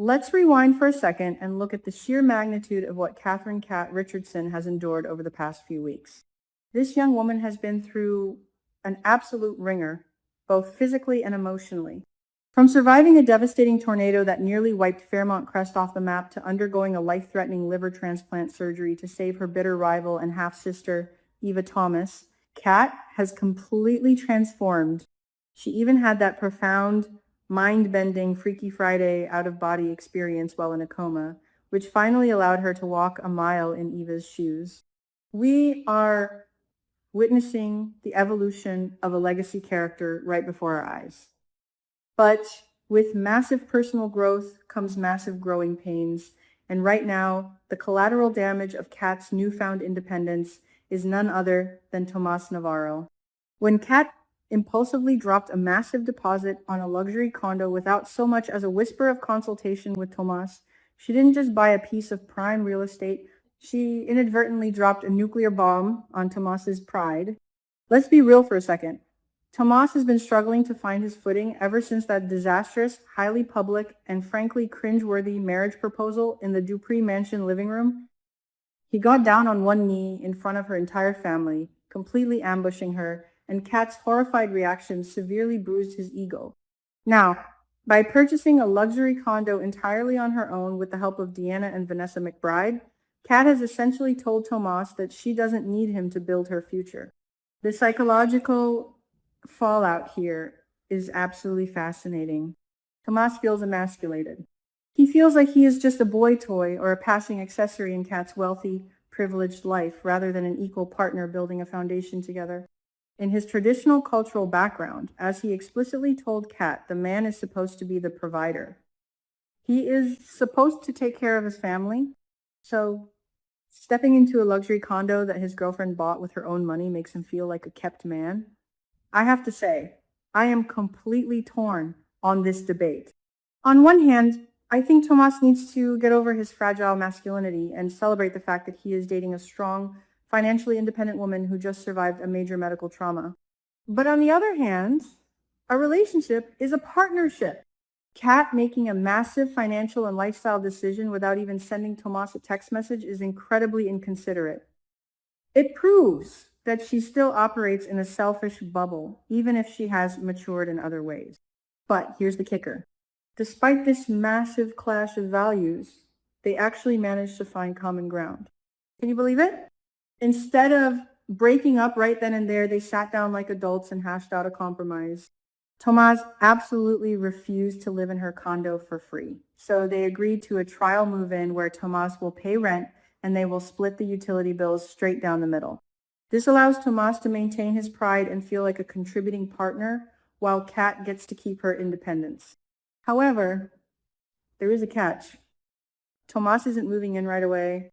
Let's rewind for a second and look at the sheer magnitude of what Catherine Cat Richardson has endured over the past few weeks. This young woman has been through an absolute ringer, both physically and emotionally. From surviving a devastating tornado that nearly wiped Fairmont Crest off the map to undergoing a life-threatening liver transplant surgery to save her bitter rival and half-sister, Eva Thomas, Kat has completely transformed. She even had that profound, mind-bending Freaky Friday out-of-body experience while in a coma, which finally allowed her to walk a mile in Eva's shoes. We are witnessing the evolution of a legacy character right before our eyes. But with massive personal growth comes massive growing pains, and right now, the collateral damage of Kat's newfound independence is none other than Tomas Navarro. When Kat impulsively dropped a massive deposit on a luxury condo without so much as a whisper of consultation with Tomas, she didn't just buy a piece of prime real estate, she inadvertently dropped a nuclear bomb on Tomas's pride. Let's be real for a second. Tomas has been struggling to find his footing ever since that disastrous, highly public, and frankly cringeworthy marriage proposal in the Dupree Mansion living room. He got down on one knee in front of her entire family, completely ambushing her, and Kat's horrified reaction severely bruised his ego. Now, by purchasing a luxury condo entirely on her own with the help of Deanna and Vanessa McBride, Kat has essentially told Tomas that she doesn't need him to build her future. The psychological fallout here is absolutely fascinating. Tomas feels emasculated. He feels like he is just a boy toy or a passing accessory in Kat's wealthy, privileged life rather than an equal partner building a foundation together. In his traditional cultural background, as he explicitly told Kat, the man is supposed to be the provider. He is supposed to take care of his family, so stepping into a luxury condo that his girlfriend bought with her own money makes him feel like a kept man. I have to say, I am completely torn on this debate. On one hand, I think Tomas needs to get over his fragile masculinity and celebrate the fact that he is dating a strong, financially independent woman who just survived a major medical trauma. But on the other hand, a relationship is a partnership. Kat making a massive financial and lifestyle decision without even sending Tomas a text message is incredibly inconsiderate. It proves that she still operates in a selfish bubble, even if she has matured in other ways. But here's the kicker. Despite this massive clash of values, they actually managed to find common ground. Can you believe it? Instead of breaking up right then and there, they sat down like adults and hashed out a compromise. Tomas absolutely refused to live in her condo for free. So they agreed to a trial move-in where Tomas will pay rent and they will split the utility bills straight down the middle. This allows Tomas to maintain his pride and feel like a contributing partner, while Kat gets to keep her independence. However, there is a catch. Tomas isn't moving in right away.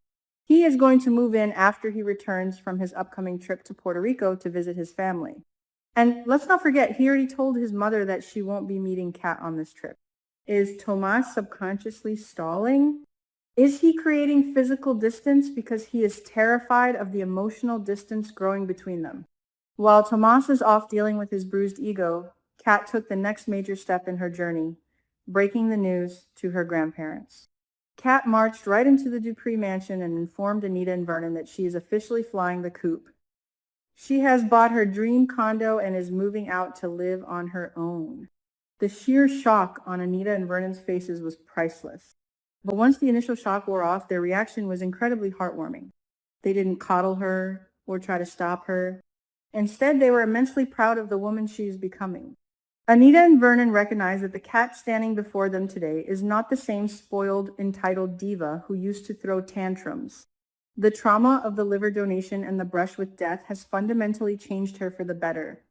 He is going to move in after he returns from his upcoming trip to Puerto Rico to visit his family. And let's not forget, he already told his mother that she won't be meeting Kat on this trip. Is Tomas subconsciously stalling? Is he creating physical distance because he is terrified of the emotional distance growing between them? While Tomas is off dealing with his bruised ego, Kat took the next major step in her journey, breaking the news to her grandparents. Kat marched right into the Dupree mansion and informed Anita and Vernon that she is officially flying the coop. She has bought her dream condo and is moving out to live on her own. The sheer shock on Anita and Vernon's faces was priceless. But once the initial shock wore off, their reaction was incredibly heartwarming. They didn't coddle her or try to stop her. Instead, they were immensely proud of the woman she is becoming. Anita and Vernon recognize that the Kat standing before them today is not the same spoiled, entitled diva who used to throw tantrums. The trauma of the liver donation and the brush with death has fundamentally changed her for the better.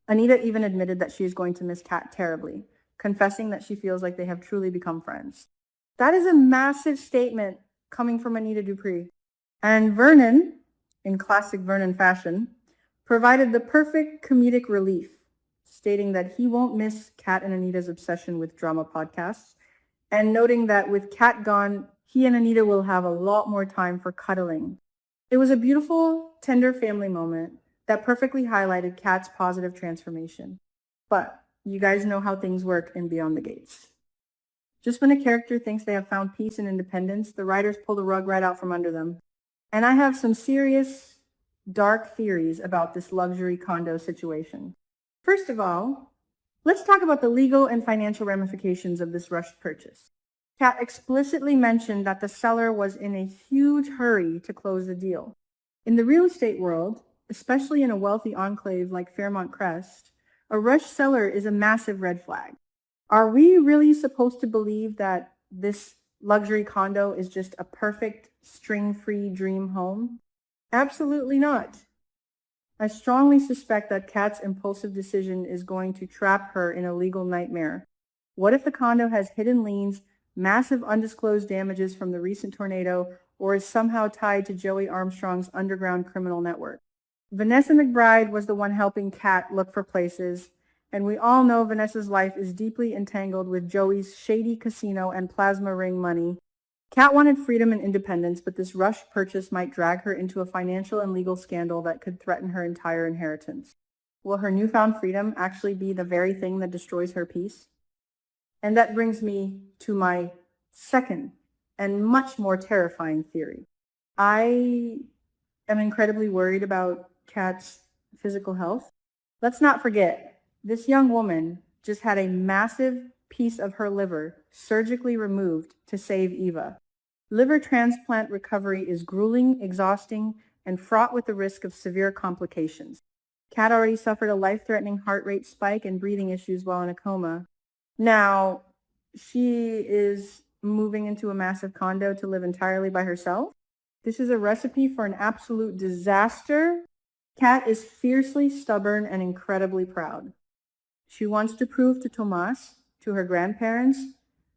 Anita even admitted that she is going to miss Kat terribly, confessing that she feels like they have truly become friends. That is a massive statement coming from Anita Dupree. And Vernon, in classic Vernon fashion, provided the perfect comedic relief, stating that he won't miss Kat and Anita's obsession with drama podcasts, and noting that with Kat gone, he and Anita will have a lot more time for cuddling. It was a beautiful, tender family moment that perfectly highlighted Kat's positive transformation. But you guys know how things work in Beyond the Gates. Just when a character thinks they have found peace and independence, the writers pull the rug right out from under them. And I have some serious, dark theories about this luxury condo situation. First of all, let's talk about the legal and financial ramifications of this rushed purchase. Kat explicitly mentioned that the seller was in a huge hurry to close the deal. In the real estate world, especially in a wealthy enclave like Fairmont Crest, a rushed seller is a massive red flag. Are we really supposed to believe that this luxury condo is just a perfect string-free dream home? Absolutely not. I strongly suspect that Kat's impulsive decision is going to trap her in a legal nightmare. What if the condo has hidden liens, massive undisclosed damages from the recent tornado, or is somehow tied to Joey Armstrong's underground criminal network? Vanessa McBride was the one helping Kat look for places, and we all know Vanessa's life is deeply entangled with Joey's shady casino and plasma ring money. Kat wanted freedom and independence, but this rushed purchase might drag her into a financial and legal scandal that could threaten her entire inheritance. Will her newfound freedom actually be the very thing that destroys her peace? And that brings me to my second and much more terrifying theory. I am incredibly worried about Kat's physical health. Let's not forget, this young woman just had a massive piece of her liver surgically removed to save Eva. Liver transplant recovery is grueling, exhausting, and fraught with the risk of severe complications. Kat already suffered a life-threatening heart rate spike and breathing issues while in a coma. Now, she is moving into a massive condo to live entirely by herself. This is a recipe for an absolute disaster. Kat is fiercely stubborn and incredibly proud. She wants to prove to Tomas, to her grandparents,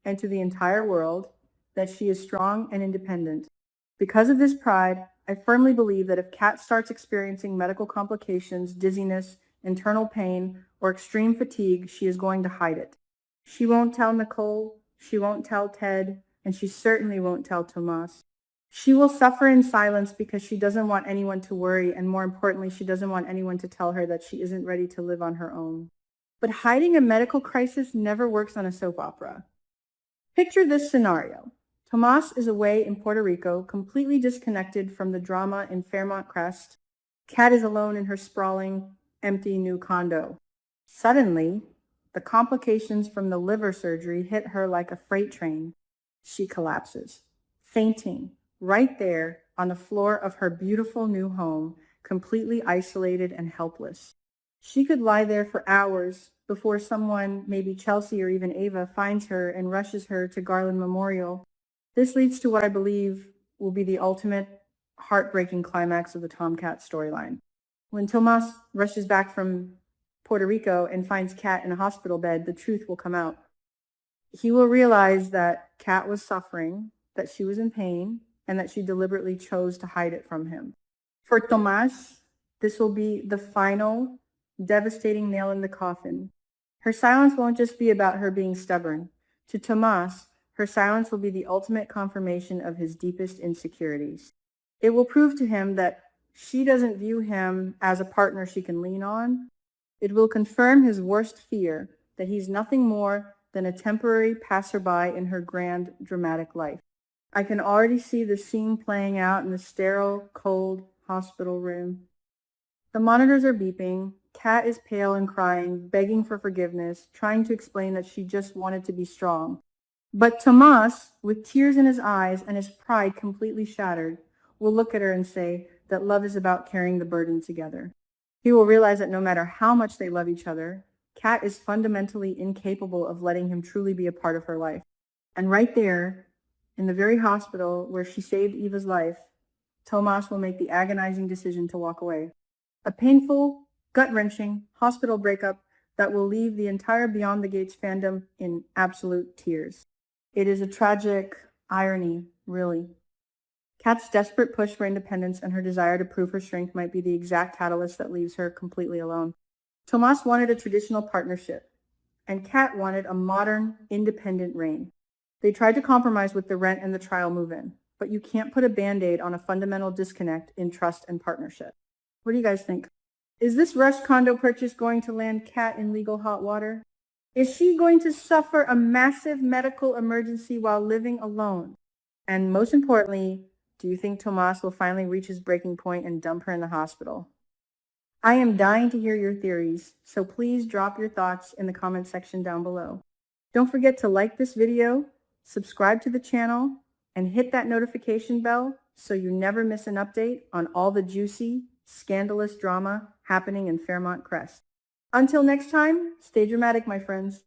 and to the entire world that she is strong and independent. Because of this pride, I firmly believe that if Kat starts experiencing medical complications, dizziness, internal pain, or extreme fatigue, she is going to hide it. She won't tell Nicole, she won't tell Ted, and she certainly won't tell Tomas. She will suffer in silence because she doesn't want anyone to worry, and more importantly, she doesn't want anyone to tell her that she isn't ready to live on her own. But hiding a medical crisis never works on a soap opera. Picture this scenario. Tomas is away in Puerto Rico, completely disconnected from the drama in Fairmont Crest. Kat is alone in her sprawling, empty new condo. Suddenly, the complications from the liver surgery hit her like a freight train. She collapses, fainting, right there on the floor of her beautiful new home, completely isolated and helpless. She could lie there for hours before someone, maybe Chelsea or even Ava, finds her and rushes her to Garland Memorial. This leads to what I believe will be the ultimate heartbreaking climax of the Tomcat storyline. When Tomas rushes back from Puerto Rico and finds Kat in a hospital bed, the truth will come out. He will realize that Kat was suffering, that she was in pain, and that she deliberately chose to hide it from him. For Tomas, this will be the final, devastating nail in the coffin. Her silence won't just be about her being stubborn. To Tomas, her silence will be the ultimate confirmation of his deepest insecurities. It will prove to him that she doesn't view him as a partner she can lean on. It will confirm his worst fear, that he's nothing more than a temporary passerby in her grand, dramatic life. I can already see the scene playing out in the sterile, cold hospital room. The monitors are beeping. Kat is pale and crying, begging for forgiveness, trying to explain that she just wanted to be strong. But Tomas, with tears in his eyes and his pride completely shattered, will look at her and say that love is about carrying the burden together. He will realize that no matter how much they love each other, Kat is fundamentally incapable of letting him truly be a part of her life. And right there, in the very hospital where she saved Eva's life, Tomas will make the agonizing decision to walk away. A painful, gut-wrenching hospital breakup that will leave the entire Beyond the Gates fandom in absolute tears. It is a tragic irony, really. Kat's desperate push for independence and her desire to prove her strength might be the exact catalyst that leaves her completely alone. Tomas wanted a traditional partnership, and Kat wanted a modern, independent reign. They tried to compromise with the rent and the trial move-in, but you can't put a Band-Aid on a fundamental disconnect in trust and partnership. What do you guys think? Is this rush condo purchase going to land Kat in legal hot water? Is she going to suffer a massive medical emergency while living alone? And most importantly, do you think Tomas will finally reach his breaking point and dump her in the hospital? I am dying to hear your theories, so please drop your thoughts in the comment section down below. Don't forget to like this video, subscribe to the channel, and hit that notification bell so you never miss an update on all the juicy, scandalous drama happening in Fairmont Crest. Until next time, stay dramatic, my friends.